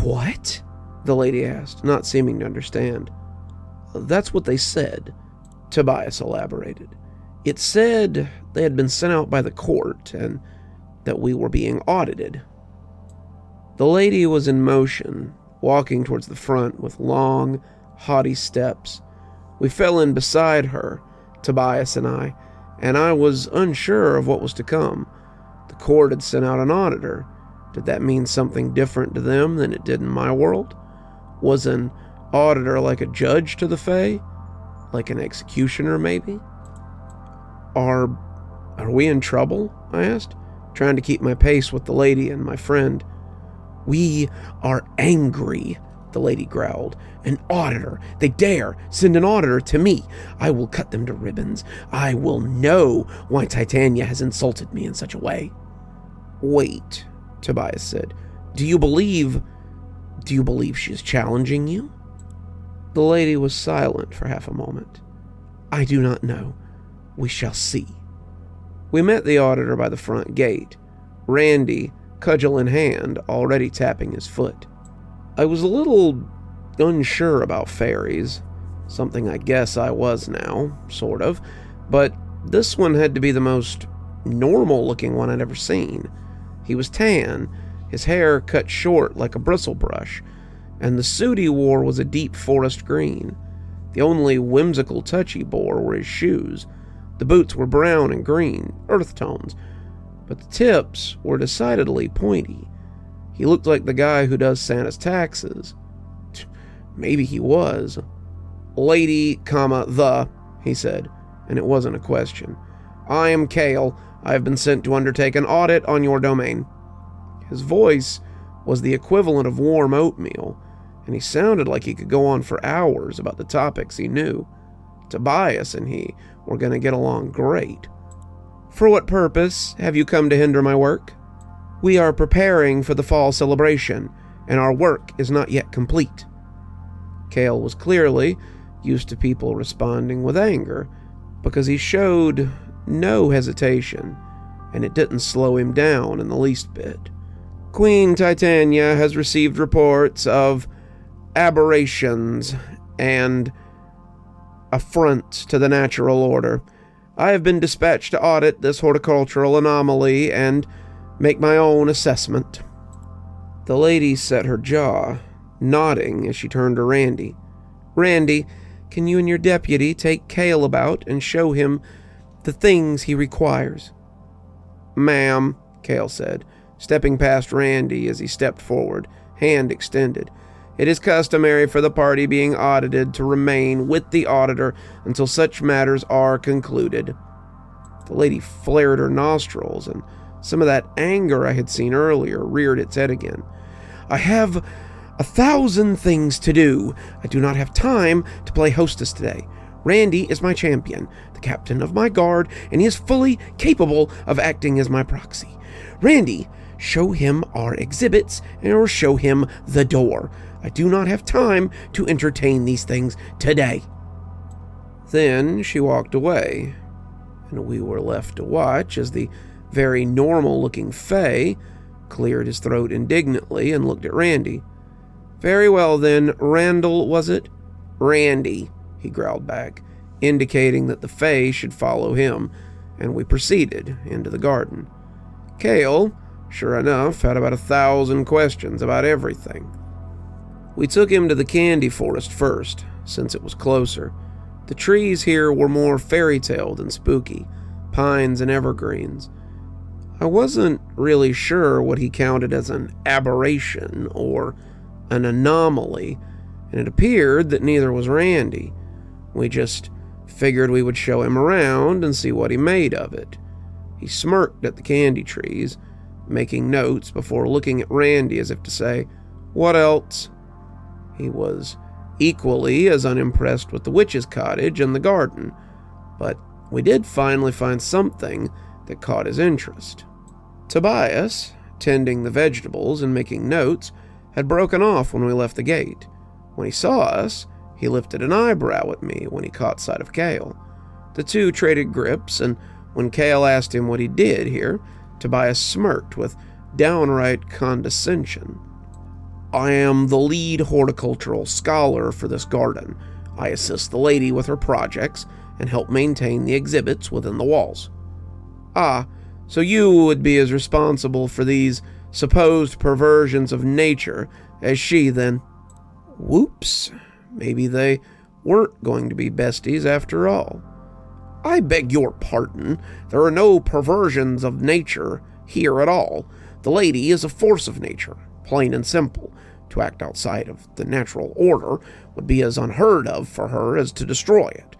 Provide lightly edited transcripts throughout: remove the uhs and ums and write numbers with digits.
What? The lady asked, not seeming to understand. That's what they said, Tobias elaborated. It said they had been sent out by the court and that we were being audited. The lady was in motion, walking towards the front with long, haughty steps. We fell in beside her, Tobias and I was unsure of what was to come. The court had sent out an auditor. Did that mean something different to them than it did in my world? Was an auditor like a judge to the Fae? Like an executioner, maybe? Are we in trouble? I asked, trying to keep my pace with the lady and my friend. We are angry, the lady growled. An auditor. They dare send an auditor to me. I will cut them to ribbons. I will know why Titania has insulted me in such a way. Wait, Tobias said. Do you believe she is challenging you? The lady was silent for half a moment. I do not know. We shall see. We met the auditor by the front gate, Randy, cudgel in hand, already tapping his foot. I was a little unsure about fairies, something I guess I was now, sort of, but this one had to be the most normal-looking one I'd ever seen. He was tan, his hair cut short like a bristle brush, and the suit he wore was a deep forest green. The only whimsical touch he bore were his shoes. The boots were brown and green, earth tones, but the tips were decidedly pointy. He looked like the guy who does Santa's taxes. Maybe he was. Lady, he said, and it wasn't a question. I am Kale. I have been sent to undertake an audit on your domain. His voice was the equivalent of warm oatmeal, and he sounded like he could go on for hours about the topics he knew. Tobias and he were going to get along great. For what purpose have you come to hinder my work? We are preparing for the fall celebration, and our work is not yet complete. Kale was clearly used to people responding with anger, because he showed no hesitation, and it didn't slow him down in the least bit. Queen Titania has received reports of aberrations and affronts to the natural order. I have been dispatched to audit this horticultural anomaly and make my own assessment. The lady set her jaw, nodding as she turned to Randy. Randy, can you and your deputy take Kale about and show him the things he requires? Ma'am, Kale said, stepping past Randy as he stepped forward, hand extended. It is customary for the party being audited to remain with the auditor until such matters are concluded. The lady flared her nostrils, and some of that anger I had seen earlier reared its head again. I have 1,000 things to do. I do not have time to play hostess today. Randy is my champion, the captain of my guard, and he is fully capable of acting as my proxy. Randy, show him our exhibits or show him the door. I do not have time to entertain these things today. Then she walked away, and we were left to watch as the very normal-looking Faye cleared his throat indignantly and looked at Randy. Very well then, Randall, was it? Randy, he growled back, indicating that the Faye should follow him, and we proceeded into the garden. Kale, sure enough, had about 1,000 questions about everything. We took him to the candy forest first, since it was closer. The trees here were more fairy tale than spooky, pines and evergreens. I wasn't really sure what he counted as an aberration or an anomaly, and it appeared that neither was Randy. We just figured we would show him around and see what he made of it. He smirked at the candy trees, making notes before looking at Randy as if to say, "What else?" He was equally as unimpressed with the witch's cottage and the garden, but we did finally find something that caught his interest. Tobias, tending the vegetables and making notes, had broken off when we left the gate. When he saw us, he lifted an eyebrow at me when he caught sight of Kale. The two traded grips, and when Kale asked him what he did here, Tobias smirked with downright condescension. I am the lead horticultural scholar for this garden. I assist the lady with her projects and help maintain the exhibits within the walls. Ah, so you would be as responsible for these supposed perversions of nature as she then. Whoops, maybe they weren't going to be besties after all. I beg your pardon, there are no perversions of nature here at all. The lady is a force of nature, plain and simple. To act outside of the natural order would be as unheard of for her as to destroy it.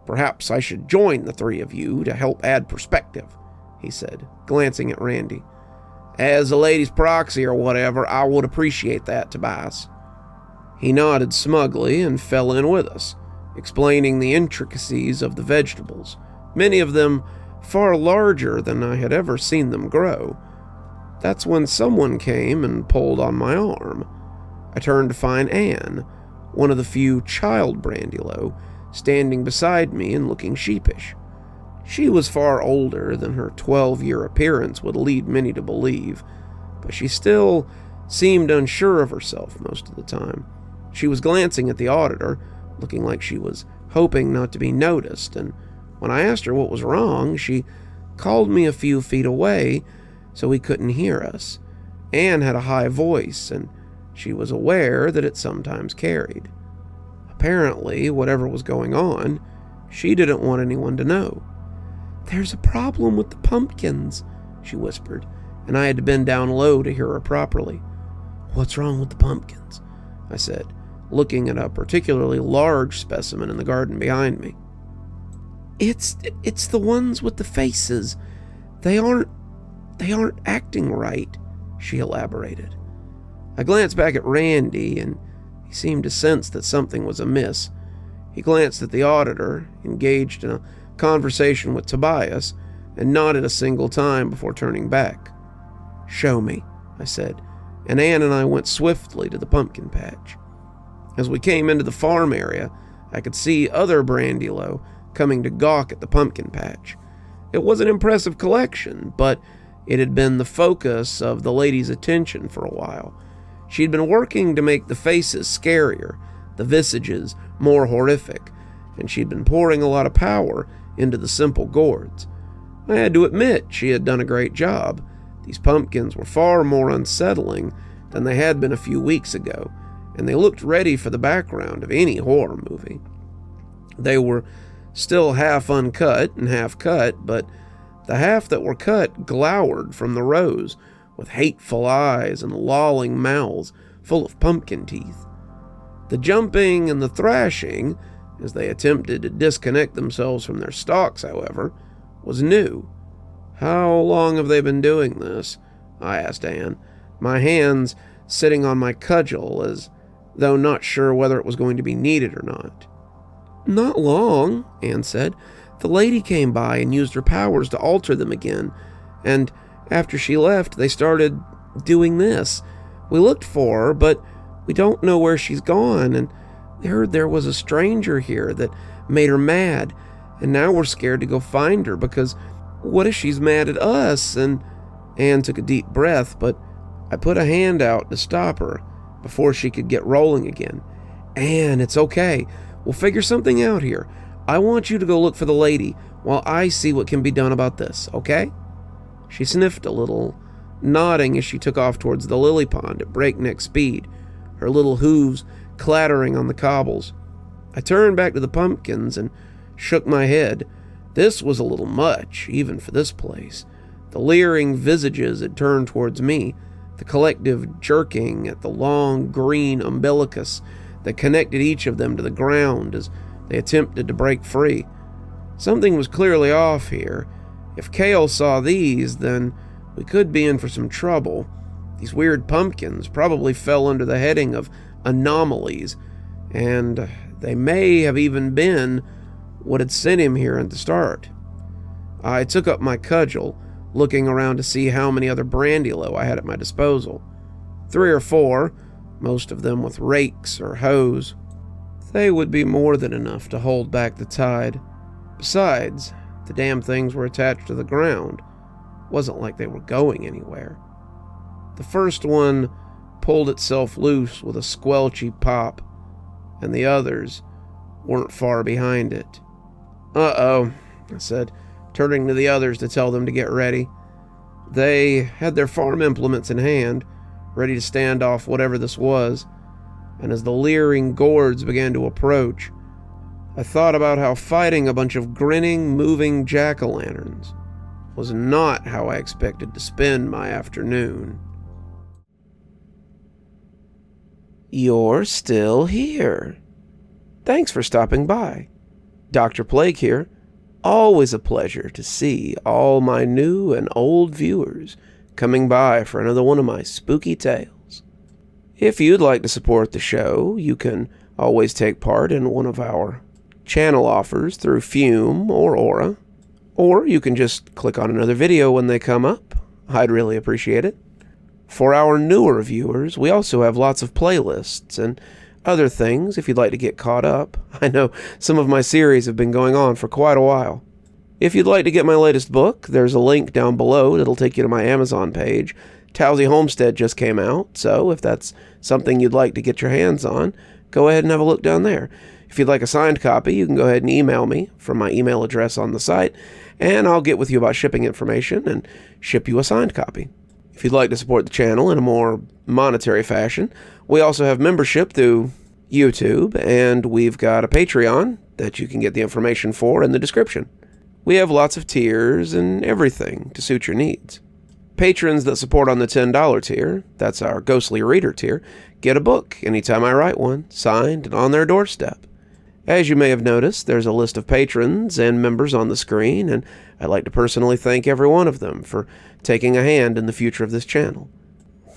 Perhaps I should join the three of you to help add perspective, he said, glancing at Randy. As a lady's proxy or whatever, I would appreciate that, Tobias. He nodded smugly and fell in with us, explaining the intricacies of the vegetables, many of them far larger than I had ever seen them grow. That's when someone came and pulled on my arm. I turned to find Anne, one of the few child Brandylow, standing beside me and looking sheepish. She was far older than her 12-year appearance would lead many to believe, but she still seemed unsure of herself most of the time. She was glancing at the auditor, looking like she was hoping not to be noticed, and when I asked her what was wrong, she called me a few feet away so he couldn't hear us. Anne had a high voice, and she was aware that it sometimes carried. Apparently, whatever was going on, she didn't want anyone to know. There's a problem with the pumpkins, she whispered, and I had to bend down low to hear her properly. What's wrong with the pumpkins? I said, looking at a particularly large specimen in the garden behind me. It's the ones with the faces. They aren't acting right, she elaborated. I glanced back at Randy, and he seemed to sense that something was amiss. He glanced at the auditor, engaged in a conversation with Tobias, and nodded a single time before turning back. Show me, I said, and Anne and I went swiftly to the pumpkin patch. As we came into the farm area, I could see other Brandylow coming to gawk at the pumpkin patch. It was an impressive collection, but it had been the focus of the lady's attention for a while. She'd been working to make the faces scarier, the visages more horrific, and she'd been pouring a lot of power into the simple gourds. I had to admit she had done a great job. These pumpkins were far more unsettling than they had been a few weeks ago, and they looked ready for the background of any horror movie. They were still half uncut and half cut, but the half that were cut glowered from the rows with hateful eyes and lolling mouths full of pumpkin teeth. The jumping and the thrashing, as they attempted to disconnect themselves from their stalks, however, was new. How long have they been doing this? I asked Anne, my hands sitting on my cudgel as though not sure whether it was going to be needed or not. Not long, Anne said. The lady came by and used her powers to alter them again, and after she left, they started doing this. We looked for her, but we don't know where she's gone, and we heard there was a stranger here that made her mad, and now we're scared to go find her because what if she's mad at us? And Anne took a deep breath, but I put a hand out to stop her before she could get rolling again. Anne, it's okay. We'll figure something out here. I want you to go look for the lady while I see what can be done about this, okay? She sniffed a little, nodding as she took off towards the lily pond at breakneck speed, her little hooves clattering on the cobbles. I turned back to the pumpkins and shook my head. This was a little much, even for this place. The leering visages had turned towards me, the collective jerking at the long green umbilicus that connected each of them to the ground as they attempted to break free. Something was clearly off here. If Kale saw these, then we could be in for some trouble. These weird pumpkins probably fell under the heading of anomalies, and they may have even been what had sent him here at the start. I took up my cudgel, looking around to see how many other Brandylow I had at my disposal. 3 or 4, most of them with rakes or hoes. They would be more than enough to hold back the tide. Besides, the damn things were attached to the ground. It wasn't like they were going anywhere. The first one pulled itself loose with a squelchy pop, and the others weren't far behind it. "Uh-oh," I said, turning to the others to tell them to get ready. They had their farm implements in hand, ready to stand off whatever this was, and as the leering gourds began to approach, I thought about how fighting a bunch of grinning, moving jack-o'-lanterns was not how I expected to spend my afternoon. "You're still here. Thanks for stopping by. Dr. Plague here. Always a pleasure to see all my new and old viewers coming by for another one of my spooky tales. If you'd like to support the show, you can always take part in one of our channel offers through Fume or Aura, or you can just click on another video when they come up. I'd really appreciate it. For our newer viewers, we also have lots of playlists and other things if you'd like to get caught up. I know some of my series have been going on for quite a while. If you'd like to get my latest book, there's a link down below that'll take you to my Amazon page. Towesey Homestead just came out, so if that's something you'd like to get your hands on, go ahead and have a look down there. If you'd like a signed copy, you can go ahead and email me from my email address on the site, and I'll get with you about shipping information and ship you a signed copy. If you'd like to support the channel in a more monetary fashion, we also have membership through YouTube, and we've got a Patreon that you can get the information for in the description. We have lots of tiers and everything to suit your needs. Patrons that support on the $10 tier, that's our Ghostly Reader tier, get a book anytime I write one, signed and on their doorstep. As you may have noticed, there's a list of patrons and members on the screen, and I'd like to personally thank every one of them for taking a hand in the future of this channel.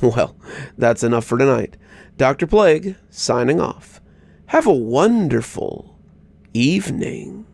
Well, that's enough for tonight. Dr. Plague, signing off. Have a wonderful evening.